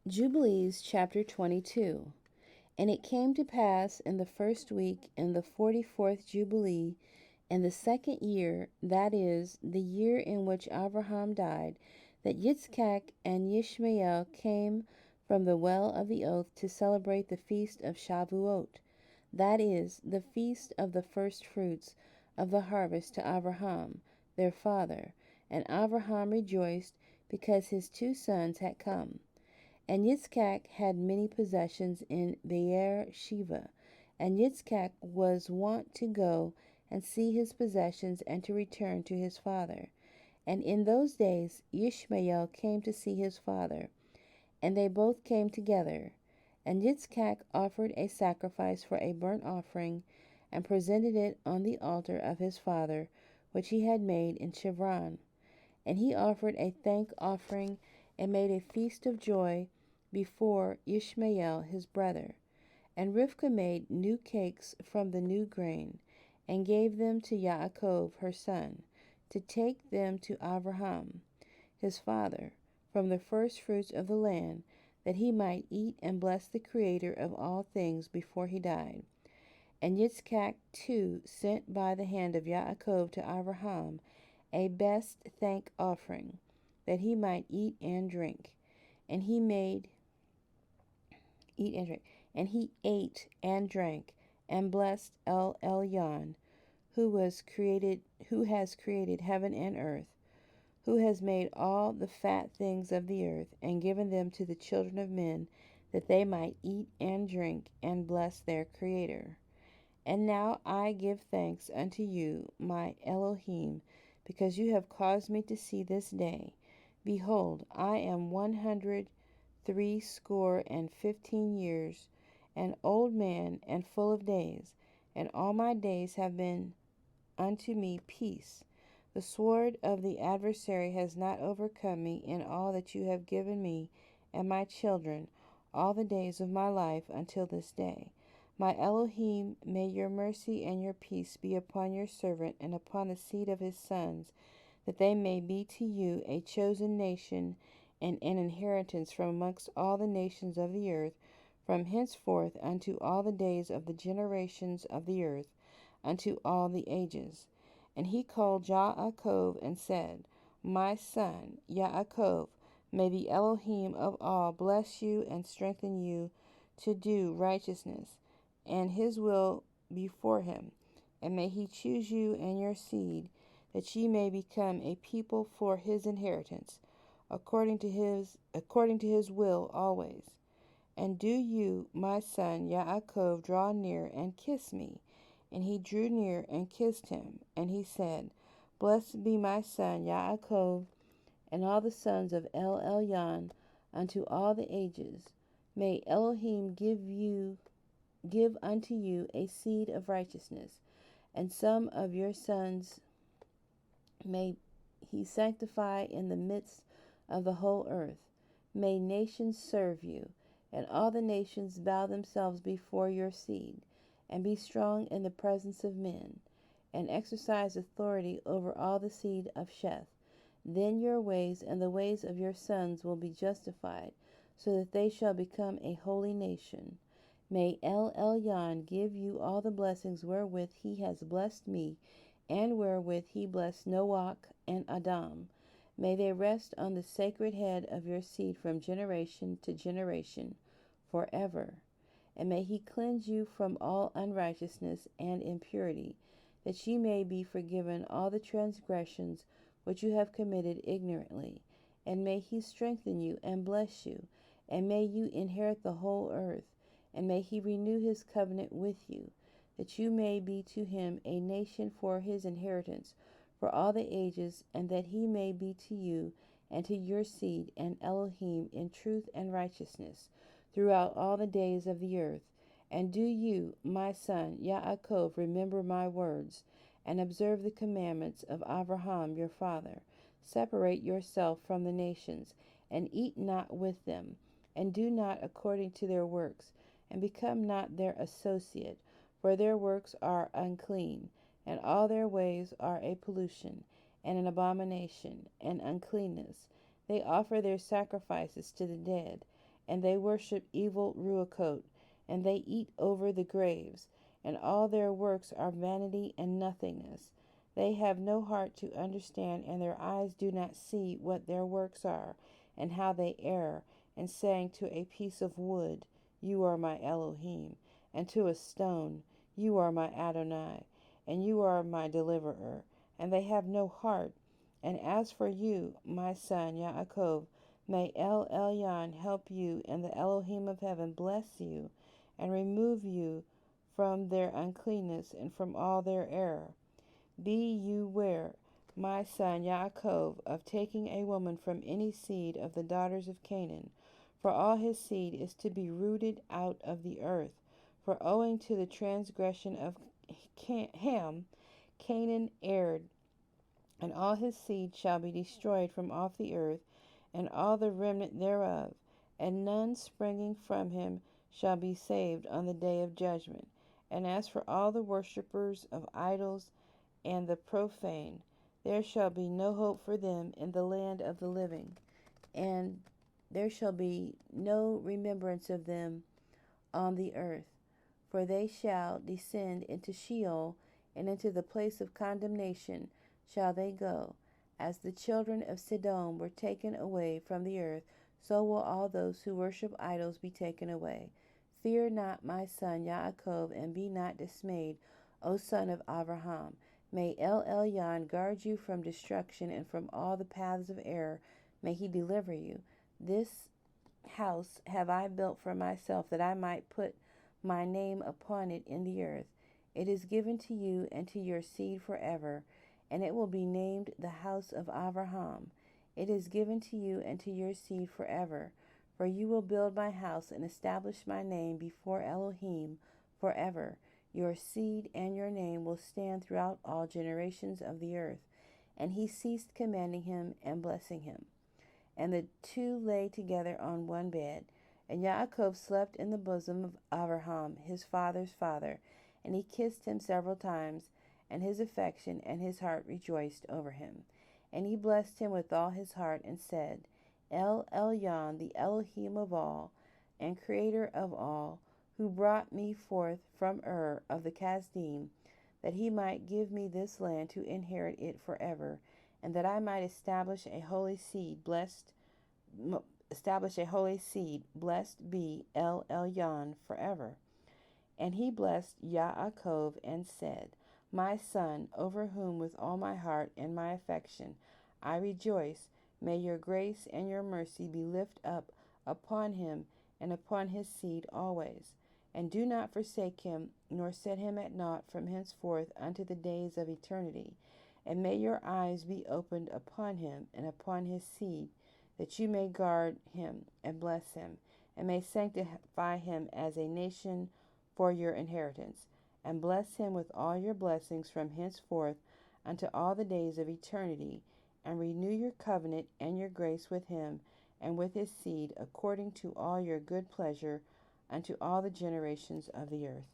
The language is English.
Jubilees chapter 22. And it came to pass in the first week, in the 44th Jubilee, in the second year, that is, the year in which Abraham died, that Yitzchak and Yishmael came from the well of the oath to celebrate the feast of Shavuot, that is, the feast of the first fruits of the harvest to Abraham, their father. And Abraham rejoiced because his two sons had come. And Yitzchak had many possessions in Beer Sheva, and Yitzchak was wont to go and see his possessions and to return to his father. And in those days Ishmael came to see his father, and they both came together. And Yitzchak offered a sacrifice for a burnt offering, and presented it on the altar of his father, which he had made in Chevron. And he offered a thank offering, and made a feast of joy before Ishmael his brother. And Rivkah made new cakes from the new grain, and gave them to Yaakov her son, to take them to Abraham his father, from the first fruits of the land, that he might eat and bless the Creator of all things before he died. And Yitzchak too sent by the hand of Yaakov to Abraham a best thank offering, that he might eat and drink. And he made eat and drink. And he ate and drank, and blessed El Elyon, who has created heaven and earth, who has made all the fat things of the earth, and given them to the children of men, that they might eat and drink, and bless their Creator. And now I give thanks unto you, my Elohim, because you have caused me to see this day. Behold, I am 160 and 15 years, an old man and full of days, and all my days have been unto me peace. The sword of the adversary has not overcome me in all that you have given me and my children all the days of my life until this day. My Elohim, may your mercy and your peace be upon your servant and upon the seed of his sons, that they may be to you a chosen nation and an inheritance from amongst all the nations of the earth, from henceforth unto all the days of the generations of the earth, unto all the ages. And he called Yaakov and said, My son Yaakov, may the Elohim of all bless you and strengthen you to do righteousness, and his will before him. And may he choose you and your seed, that ye may become a people for his inheritance, according to his will always. And do you, my son Yaakov, draw near and kiss me. And he drew near and kissed him. And he said, Blessed be my son Yaakov, and all the sons of El Elyon unto all the ages. May Elohim give unto you a seed of righteousness, and some of your sons may he sanctify in the midst of the whole earth. May nations serve you, and all the nations bow themselves before your seed, and be strong in the presence of men, and exercise authority over all the seed of Sheth. Then your ways and the ways of your sons will be justified, so that they shall become a holy nation. May El Elyon give you all the blessings wherewith he has blessed me, and wherewith he blessed Noach and Adam. May they rest on the sacred head of your seed from generation to generation, forever. And may he cleanse you from all unrighteousness and impurity, that ye may be forgiven all the transgressions which you have committed ignorantly. And may he strengthen you and bless you, and may you inherit the whole earth. And may he renew his covenant with you, that you may be to him a nation for his inheritance for all the ages, and that he may be to you and to your seed an Elohim in truth and righteousness throughout all the days of the earth. And do you, my son Yaakov, remember my words, and observe the commandments of Abraham your father. Separate yourself from the nations, and eat not with them, and do not according to their works, and become not their associate, for their works are unclean, and all their ways are a pollution, and an abomination, and uncleanness. They offer their sacrifices to the dead, and they worship evil Ruachot, and they eat over the graves, and all their works are vanity and nothingness. They have no heart to understand, and their eyes do not see what their works are, and how they err, and saying to a piece of wood, You are my Elohim, and to a stone, You are my Adonai, and you are my deliverer. And they have no heart. And as for you, my son Yaakov, may El Elyon help you, and the Elohim of heaven bless you, and remove you from their uncleanness and from all their error. Be you ware, my son Yaakov, of taking a woman from any seed of the daughters of Canaan, for all his seed is to be rooted out of the earth. For owing to the transgression of Ham, Canaan erred, and all his seed shall be destroyed from off the earth, and all the remnant thereof, and none springing from him shall be saved on the day of judgment. And as for all the worshippers of idols and the profane, there shall be no hope for them in the land of the living, and there shall be no remembrance of them on the earth. For they shall descend into Sheol, and into the place of condemnation shall they go. As the children of Sodom were taken away from the earth, so will all those who worship idols be taken away. Fear not, my son Yaakov, and be not dismayed, O son of Abraham. May El Elyon guard you from destruction, and from all the paths of error may he deliver you. This house have I built for myself, that I might put my name upon it in the earth. It is given to you and to your seed forever, and it will be named the house of Abraham. It is given to you and to your seed forever, for you will build my house and establish my name before Elohim forever. Your seed and your name will stand throughout all generations of the earth. And he ceased commanding him and blessing him. And the two lay together on one bed. And Yaakov slept in the bosom of Abraham, his father's father, and he kissed him several times, and his affection and his heart rejoiced over him. And he blessed him with all his heart, and said, El Elyon, the Elohim of all, and creator of all, who brought me forth from Ur of the Kasdim, that he might give me this land to inherit it forever, and that I might establish a holy seed, blessed be El Elyon forever. And he blessed Yaakov and said, My son, over whom with all my heart and my affection I rejoice, may your grace and your mercy be lifted up upon him and upon his seed always. And do not forsake him, nor set him at naught from henceforth unto the days of eternity. And may your eyes be opened upon him and upon his seed, that you may guard him and bless him, and may sanctify him as a nation for your inheritance, and bless him with all your blessings from henceforth unto all the days of eternity, and renew your covenant and your grace with him and with his seed, according to all your good pleasure, unto all the generations of the earth.